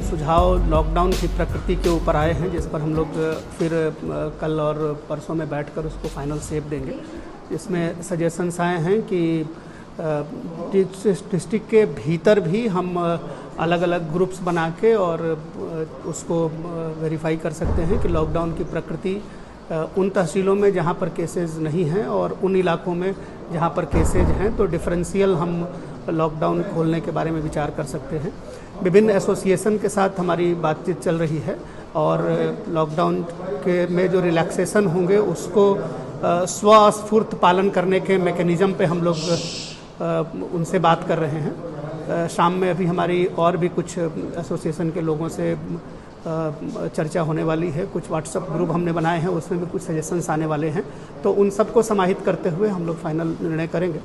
सुझाव लॉकडाउन की प्रकृति के ऊपर आए हैं, जिस पर हम लोग फिर कल और परसों में बैठकर उसको फाइनल शेप देंगे। इसमें सजेशंस आए हैं कि डिस्ट्रिक्ट के भीतर भी हम अलग अलग ग्रुप्स बना के और उसको वेरीफाई कर सकते हैं कि लॉकडाउन की प्रकृति उन तहसीलों में जहाँ पर केसेस नहीं हैं और उन इलाकों में जहाँ पर केसेज हैं तो डिफरेंशियल हम लॉकडाउन खोलने के बारे में विचार कर सकते हैं। विभिन्न एसोसिएशन के साथ हमारी बातचीत चल रही है और लॉकडाउन के में जो रिलैक्सेशन होंगे उसको स्वस्फूर्त पालन करने के मैकेनिज़्म पे हम लोग उनसे बात कर रहे हैं। शाम में अभी हमारी और भी कुछ एसोसिएशन के लोगों से चर्चा होने वाली है। कुछ व्हाट्सएप ग्रुप हमने बनाए हैं, उसमें भी कुछ सजेशंस आने वाले हैं, तो उन सबको समाहित करते हुए हम लोग फाइनल निर्णय करेंगे।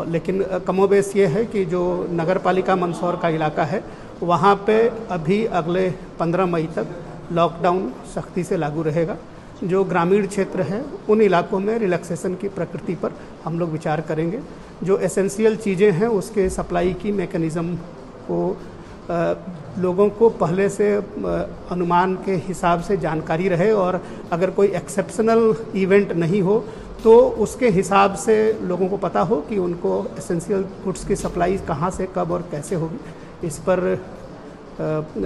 लेकिन कमोबेश ये है कि जो नगर पालिका मंदसौर का इलाका है वहाँ पे अभी अगले 15 मई तक लॉकडाउन सख्ती से लागू रहेगा। जो ग्रामीण क्षेत्र है उन इलाकों में रिलैक्सेशन की प्रकृति पर हम लोग विचार करेंगे। जो एसेंशियल चीज़ें हैं उसके सप्लाई की मैकेनिज़्म को लोगों को पहले से अनुमान के हिसाब से जानकारी रहे और अगर कोई एक्सेप्शनल इवेंट नहीं हो तो उसके हिसाब से लोगों को पता हो कि उनको एसेंशियल गुड्स की सप्लाई कहाँ से कब और कैसे होगी। इस पर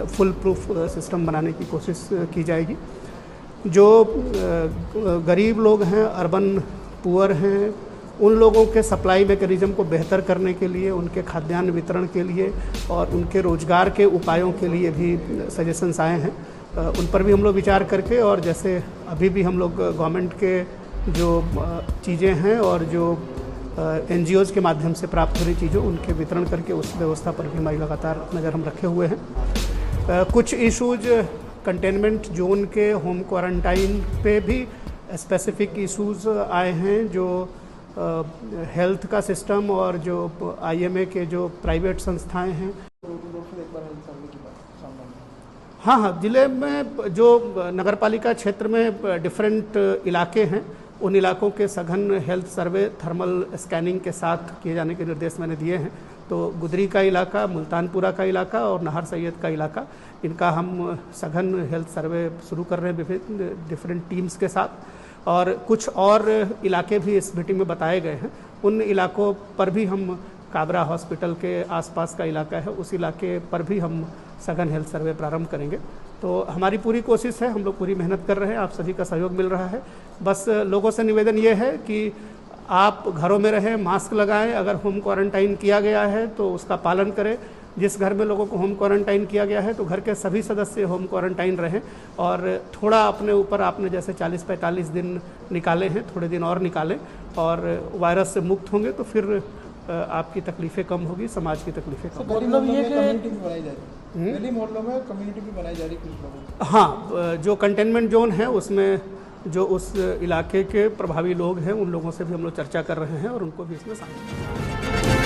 फुल प्रूफ सिस्टम बनाने की कोशिश की जाएगी। जो गरीब लोग हैं, अर्बन पुअर हैं, उन लोगों के सप्लाई मैकेनिज़्म को बेहतर करने के लिए, उनके खाद्यान्न वितरण के लिए और उनके रोजगार के उपायों के लिए भी सजेशंस आए हैं। उन पर भी हम लोग विचार करके और जैसे अभी भी हम लोग गवर्नमेंट के जो चीज़ें हैं और जो NGOs के माध्यम से प्राप्त हो रही चीज़ों उनके वितरण करके उस व्यवस्था पर भी हमारी लगातार नज़र हम रखे हुए हैं। कुछ इशूज कंटेनमेंट जोन के होम क्वारंटाइन पे भी स्पेसिफिक इशूज़ आए हैं। जो हेल्थ का सिस्टम और जो IMA के जो प्राइवेट संस्थाएं हैं, हाँ, ज़िले में जो नगर पालिका क्षेत्र में डिफरेंट इलाके हैं उन इलाकों के सघन हेल्थ सर्वे थर्मल स्कैनिंग के साथ किए जाने के निर्देश मैंने दिए हैं। तो गुदरी का इलाका, मुल्तानपुरा का इलाका और नाहर सैयद का इलाका, इनका हम सघन हेल्थ सर्वे शुरू कर रहे हैं विभिन्न डिफरेंट टीम्स के साथ। और कुछ और इलाके भी इस मीटिंग में बताए गए हैं, उन इलाकों पर भी हम काबरा हॉस्पिटल के आसपास का इलाका है, उस इलाके पर भी हम सघन हेल्थ सर्वे प्रारंभ करेंगे। तो हमारी पूरी कोशिश है, हम लोग पूरी मेहनत कर रहे हैं, आप सभी का सहयोग मिल रहा है। बस लोगों से निवेदन ये है कि आप घरों में रहें, मास्क लगाएं, अगर होम क्वारंटाइन किया गया है तो उसका पालन करें। जिस घर में लोगों को होम क्वारंटाइन किया गया है तो घर के सभी सदस्य होम क्वारंटाइन रहें और थोड़ा अपने ऊपर आपने जैसे 40-45 दिन निकाले हैं, थोड़े दिन और निकालें और वायरस से मुक्त होंगे तो फिर आपकी तकलीफ़ें कम होगी, समाज की तकलीफ़ें कम होगी। मतलब ये कम्युनिटी भी बनाई जा रही है, गली मोहल्लों में कम्युनिटी भी बनाई जा रही है कुछ लोगों। हाँ, जो कंटेनमेंट जोन है उसमें जो उस इलाके के प्रभावी लोग हैं उन लोगों से भी हम लोग चर्चा कर रहे हैं और उनको भी इसमें शामिल